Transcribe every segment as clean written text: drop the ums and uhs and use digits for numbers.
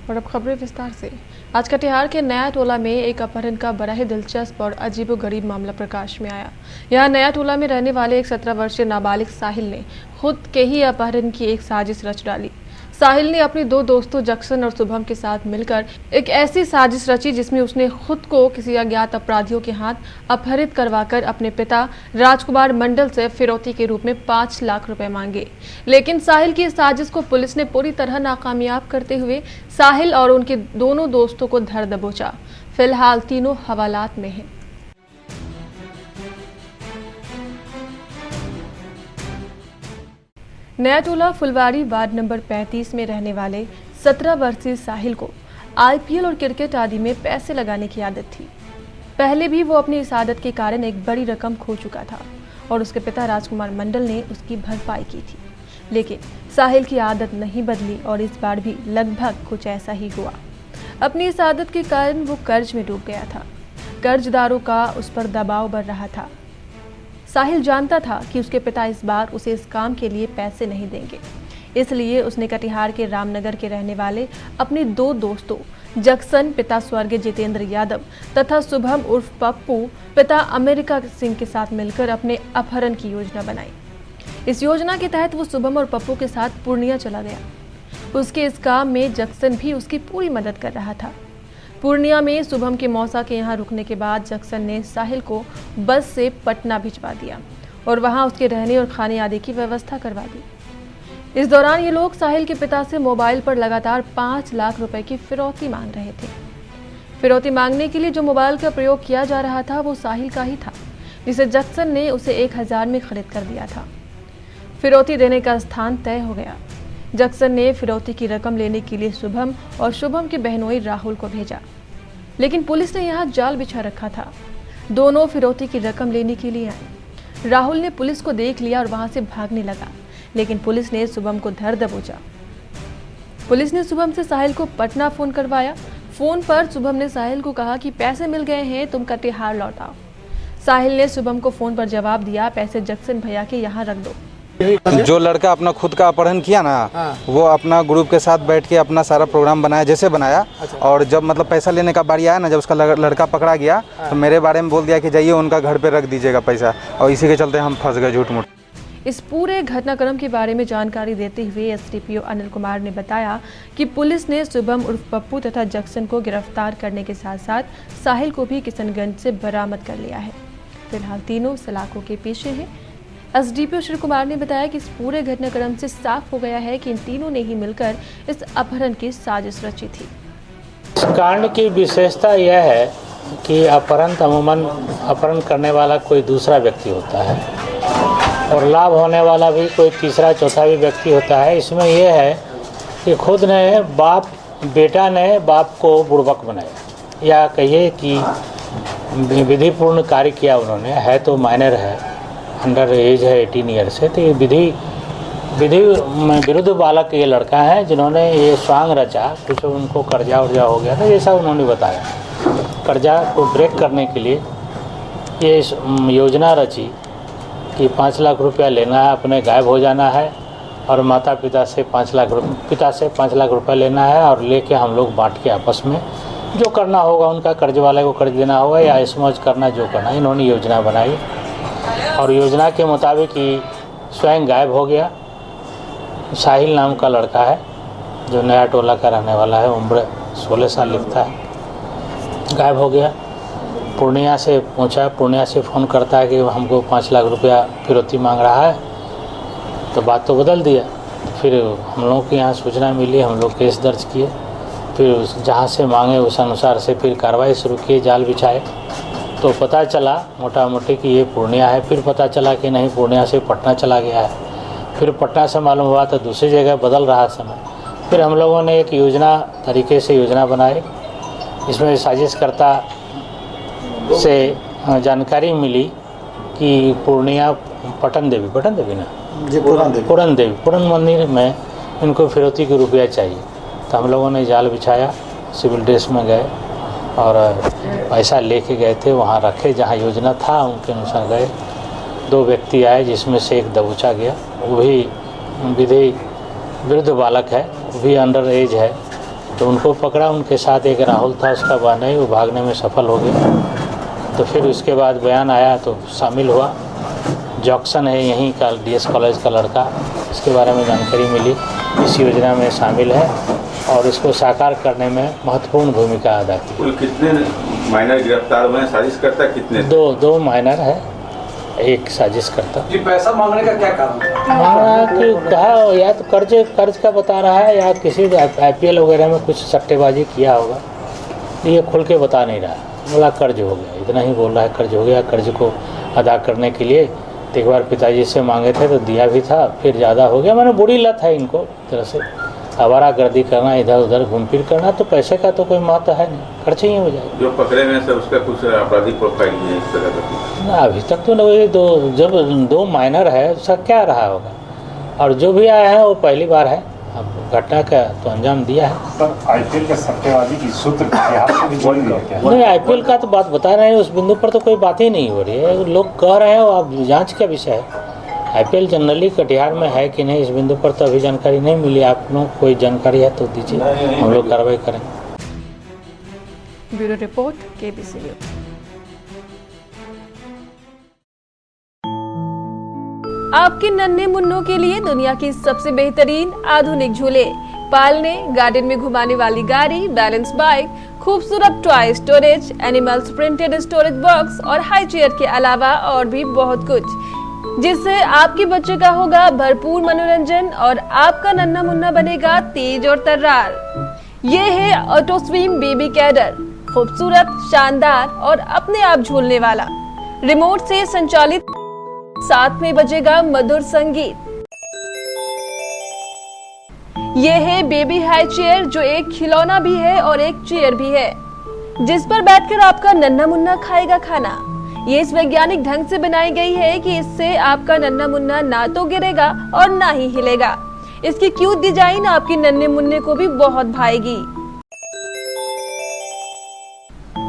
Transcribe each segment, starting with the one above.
और अब खबरें विस्तार से। आज कटिहार के नया टोला में एक अपहरण का बड़ा ही दिलचस्प और अजीबोगरीब मामला प्रकाश में आया। यहाँ नया टोला में रहने वाले एक 17 वर्षीय नाबालिग साहिल ने खुद के ही अपहरण की एक साजिश रच डाली। साहिल ने अपने दो दोस्तों जक्सन और शुभम के साथ मिलकर एक ऐसी साजिश रची जिसमें उसने खुद को किसी अज्ञात अपराधियों के हाथ अपहरित करवाकर अपने पिता राजकुमार मंडल से फिरौती के रूप में 5 लाख रुपए मांगे। लेकिन साहिल की इस साजिश को पुलिस ने पूरी तरह नाकामयाब करते हुए साहिल और उनके दोनों दोस्तों को धर दबोचा। फिलहाल तीनों हवालात में हैं। नया टोला फुलवाड़ी वार्ड नंबर 35 में रहने वाले 17 वर्षीय साहिल को आईपीएल और क्रिकेट आदि में पैसे लगाने की आदत थी। पहले भी वो अपनी इस आदत के कारण एक बड़ी रकम खो चुका था और उसके पिता राजकुमार मंडल ने उसकी भरपाई की थी। लेकिन साहिल की आदत नहीं बदली और इस बार भी लगभग कुछ ऐसा ही हुआ। अपनी इस आदत के कारण वो कर्ज में डूब गया था। कर्जदारों का उस पर दबाव बढ़ रहा था। साहिल जानता था कि उसके पिता इस बार उसे इस काम के लिए पैसे नहीं देंगे, इसलिए उसने कटिहार के रामनगर के रहने वाले अपने दो दोस्तों जक्सन पिता स्वर्गीय जितेंद्र यादव तथा शुभम उर्फ पप्पू पिता अमेरिका सिंह के साथ मिलकर अपने अपहरण की योजना बनाई। इस योजना के तहत वो शुभम और पप्पू के साथ पूर्णिया चला गया। उसके इस काम में जक्सन भी उसकी पूरी मदद कर रहा था। पूर्णिया में शुभम के मौसा के यहाँ रुकने के बाद जक्सन ने साहिल को बस से पटना भिजवा दिया और वहाँ उसके रहने और खाने आदि की व्यवस्था करवा दी। इस दौरान ये लोग साहिल के पिता से मोबाइल पर लगातार 5 लाख रुपए की फिरौती मांग रहे थे। फिरौती मांगने के लिए जो मोबाइल का प्रयोग किया जा रहा था वो साहिल का ही था, जिसे जक्सन ने उसे 1000 में खरीद कर दिया था। फिरौती देने का स्थान तय हो गया। जक्सन ने फिरौती की रकम लेने के लिए शुभम और शुभम के बहनोई राहुल को भेजा, लेकिन पुलिस ने यहाँ जाल बिछा रखा था। दोनों फिरौती की रकम लेने के लिए आए। राहुल ने पुलिस को देख लिया और वहां से भागने लगा, लेकिन पुलिस ने शुभम को धर दबोचा। पुलिस ने शुभम से साहिल को पटना फोन करवाया। फोन पर शुभम ने साहिल को कहा कि पैसे मिल गए हैं, तुम कटिहार लौट आओ। साहिल ने शुभम को फोन पर जवाब दिया, पैसे जक्सन भैया के यहाँ रख दो। जो लड़का अपना खुद का अपहरण किया ना, वो अपना ग्रुप के साथ बैठ के अपना सारा प्रोग्राम बनाया जैसे बनाया। और जब मतलब पैसा लेने का बारी आया ना, जब उसका लड़का पकड़ा गया तो मेरे बारे में बोल दिया कि जाइए उनका घर पे रख दीजिएगा पैसा, और इसी के चलते हम फंस गए झूठ मूठ। इस पूरे घटनाक्रम के बारे में जानकारी देते हुए एसडीपीओ अनिल कुमार ने बताया कि पुलिस ने शुभम उर्फ पप्पू तथा जक्सन को गिरफ्तार करने के साथ साथ साहिल को भी किशनगंज से बरामद कर लिया है। फिलहाल तीनों सलाखों के पीछे हैं। एसडीपीओ श्री कुमार ने बताया कि इस पूरे घटनाक्रम से साफ हो गया है कि इन तीनों ने ही मिलकर इस अपहरण की साजिश रची थी। इस कांड की विशेषता यह है कि अमूमन अपहरण करने वाला कोई दूसरा व्यक्ति होता है और लाभ होने वाला भी कोई तीसरा चौथा भी व्यक्ति होता है। इसमें यह है कि खुद ने बेटा ने बाप को बुड़बक बनाया, या कहिए कि विधिपूर्ण कार्य किया उन्होंने। है तो माइनर है, अंडर एज है 18 ईयर से, तो ये विधि विरुद्ध बालक ये लड़का है जिन्होंने ये स्वांग रचा। कुछ उनको कर्जा उर्जा हो गया था जैसा उन्होंने बताया। कर्जा को ब्रेक करने के लिए ये योजना रची कि 5 लाख रुपया लेना है, अपने गायब हो जाना है और माता पिता से 5 लाख रुपया लेना है और लेके हम लोग बांट के आपस में जो करना होगा, उनका कर्ज वाले को कर्ज देना होगा या ऐश-मौज करना, जो करना। इन्होंने योजना बनाई और योजना के मुताबिक ही स्वयं गायब हो गया। साहिल नाम का लड़का है जो नया टोला का रहने वाला है, उम्र 16 साल लिखता है, गायब हो गया। पूर्णिया से पहुंचा, पूर्णिया से फ़ोन करता है कि हमको 5 लाख रुपया फिरौती मांग रहा है, तो बात तो बदल दिया। फिर हम लोगों के यहाँ सूचना मिली, हम लोग केस दर्ज किए, फिर जहाँ से मांगे उस अनुसार से फिर कार्रवाई शुरू की, जाल बिछाए। तो पता चला मोटा मोटी कि ये पूर्णिया है। फिर पता चला कि नहीं, पूर्णिया से पटना चला गया है। फिर पटना से मालूम हुआ तो दूसरी जगह बदल रहा समय। फिर हम लोगों ने एक तरीके से योजना बनाई। इसमें साजिशकर्ता से जानकारी मिली कि पूर्णिया पूरन मंदिर में इनको फिरौती के रुपया चाहिए। तो हम लोगों ने जाल बिछाया, सिविल ड्रेस में गए और पैसा लेके गए थे, वहाँ रखे जहाँ योजना था उनके अनुसार गए। 2 व्यक्ति आए जिसमें से एक दबोचा गया, वो भी विधि विरुद्ध बालक है, वो भी अंडर एज है, तो उनको पकड़ा, उनके साथ एक राहुल था, उसका बयान नहीं, वो भागने में सफल हो गया। तो फिर उसके बाद बयान आया तो शामिल हुआ। जॉक्सन है यहीं का DS कॉलेज का लड़का, इसके बारे में जानकारी मिली, इस योजना में शामिल है और इसको साकार करने में महत्वपूर्ण भूमिका अदा की। कुल कितने माइनर गिरफ्तार हुए हैं? साजिश करता कितने? दो माइनर है, एक साजिश करता। जी, पैसा मांगने का क्या कारण था? मांगा कि कहा या तो कर्ज का बता रहा है या किसी IPL वगैरह में कुछ सट्टेबाजी किया होगा, ये खुल के बता नहीं रहा। बोला कर्ज हो गया, इतना ही बोल रहा है, कर्ज हो गया। कर्ज को अदा करने के लिए एक बार पिताजी से मांगे थे तो दिया भी था, फिर ज़्यादा हो गया। मैंने बुरी लत है इनको तरह से, आवारागर्दी करना, इधर उधर घूम फिर करना, तो पैसे का तो कोई महत्व है नहीं, खर्च ही हो जाएगा। जो पकड़े में से उसका कुछ आपराधिक प्रोफाइल है इस तरह का? ना, अभी तक तो नहीं। जब 2 माइनर है उसका क्या रहा होगा, और जो भी आया है वो पहली बार है। अब घटना का तो अंजाम दिया है। सर, IPL के सट्टेबाजी की सूत्र इतिहास से भी जुड़ी है क्या? नहीं, IPL का तो बात बता रहे हैं, उस बिंदु पर तो कोई बात ही नहीं हो रही है। लोग कह रहे हैं, अब जांच का विषय है। IPL जनरली कटिहार में है कि नहीं, इस बिंदु पर तो अभी जानकारी नहीं मिली। आप लोग कोई जानकारी है तो दीजिए, हम लोग कार्रवाई करें। Bureau report, KBC news. आपके नन्हे मुन्नों के लिए दुनिया की सबसे बेहतरीन आधुनिक झूले, पालने, गार्डन में घुमाने वाली गाड़ी, बैलेंस बाइक, खूबसूरत toy storage, animals printed storage box और हाई चेयर के अलावा और भी बहुत कुछ, जिससे आपके बच्चे का होगा भरपूर मनोरंजन और आपका नन्हा मुन्ना बनेगा तेज और तर्रार। ये है ऑटो स्विंग बेबी कैडर, खूबसूरत, शानदार और अपने आप झूलने वाला, रिमोट से संचालित, साथ में बजेगा मधुर संगीत। ये है बेबी हाई चेयर, जो एक खिलौना भी है और एक चेयर भी है, जिस पर बैठकर आपका नन्हा मुन्ना खाएगा खाना। ये इस वैज्ञानिक ढंग से बनाई गई है कि इससे आपका नन्हा मुन्ना ना तो गिरेगा और ना ही हिलेगा। इसकी क्यूट डिजाइन आपके नन्हे मुन्ने को भी बहुत भाएगी।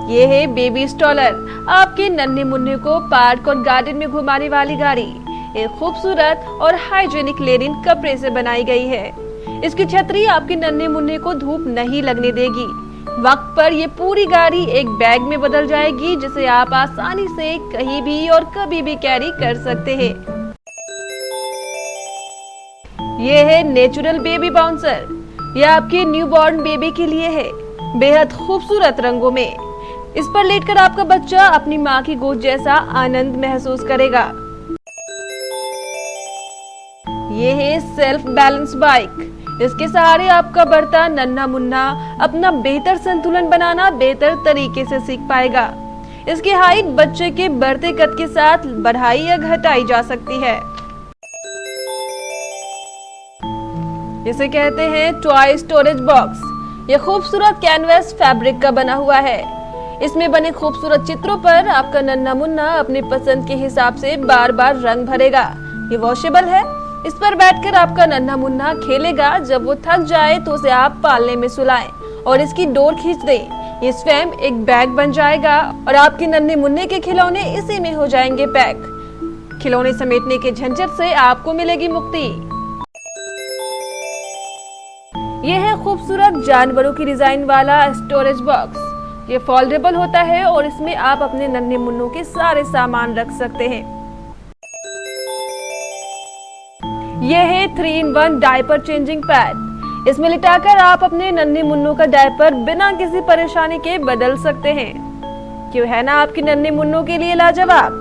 ये है बेबी स्टॉलर, आपके नन्हे मुन्ने को पार्क और गार्डन में घुमाने वाली गाड़ी। एक खूबसूरत और हाइजीनिक लेनिन कपड़े से बनाई गई है। इसकी छतरी आपके नन्हे मुन्ने को धूप नहीं लगने देगी। वक्त पर ये पूरी गाड़ी एक बैग में बदल जाएगी, जिसे आप आसानी से कहीं भी और कभी भी कैरी कर सकते हैं। ये है नेचुरल बेबी बाउंसर, यह आपके न्यूबॉर्न बेबी के लिए है, बेहद खूबसूरत रंगों में। इस पर लेटकर आपका बच्चा अपनी माँ की गोद जैसा आनंद महसूस करेगा। ये है सेल्फ बैलेंस बाइक, इसके सहारे आपका बढ़ता नन्हा मुन्ना अपना बेहतर संतुलन बनाना बेहतर तरीके से सीख पाएगा। इसकी हाइट बच्चे के बढ़ते कद के साथ बढ़ाई या घटाई जा सकती है। इसे कहते हैं टॉय स्टोरेज बॉक्स। यह खूबसूरत कैनवस फैब्रिक का बना हुआ है। इसमें बने खूबसूरत चित्रों पर आपका नन्हा मुन्ना अपनी पसंद के हिसाब से बार बार रंग भरेगा। ये वॉशेबल है, इस पर बैठकर आपका नन्हा मुन्ना खेलेगा। जब वो थक जाए तो उसे आप पालने में सुलाएं और इसकी डोर खींच दें। ये स्वयं एक बैग बन जाएगा और आपके नन्हे मुन्ने के खिलौने इसी में हो जाएंगे पैक। खिलौने समेटने के झंझट से आपको मिलेगी मुक्ति। यह है खूबसूरत जानवरों की डिजाइन वाला स्टोरेज बॉक्स। ये फोल्डेबल होता है और इसमें आप अपने नन्हे मुन्नों के सारे सामान रख सकते हैं। यह है 3-in-1 डायपर चेंजिंग पैड। इसमें लिटाकर आप अपने नन्हे मुन्नों का डायपर बिना किसी परेशानी के बदल सकते हैं। क्यों है ना आपके नन्हे मुन्नों के लिए लाजवाब?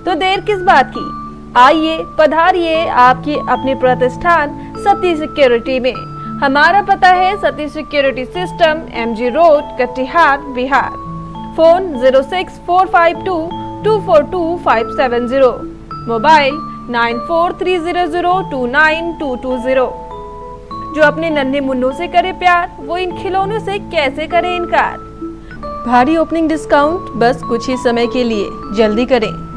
तो देर किस बात की, आइए पधारिए आपकी अपने प्रतिष्ठान सती सिक्योरिटी में। हमारा पता है Sati security system, MG road, Katihar, Bihar. Phone 06452242570, mobile 9430029220। जो अपने नन्हे मुन्नों से करे प्यार, वो इन खिलौनों से कैसे करे इनकार। भारी ओपनिंग डिस्काउंट बस कुछ ही समय के लिए, जल्दी करें।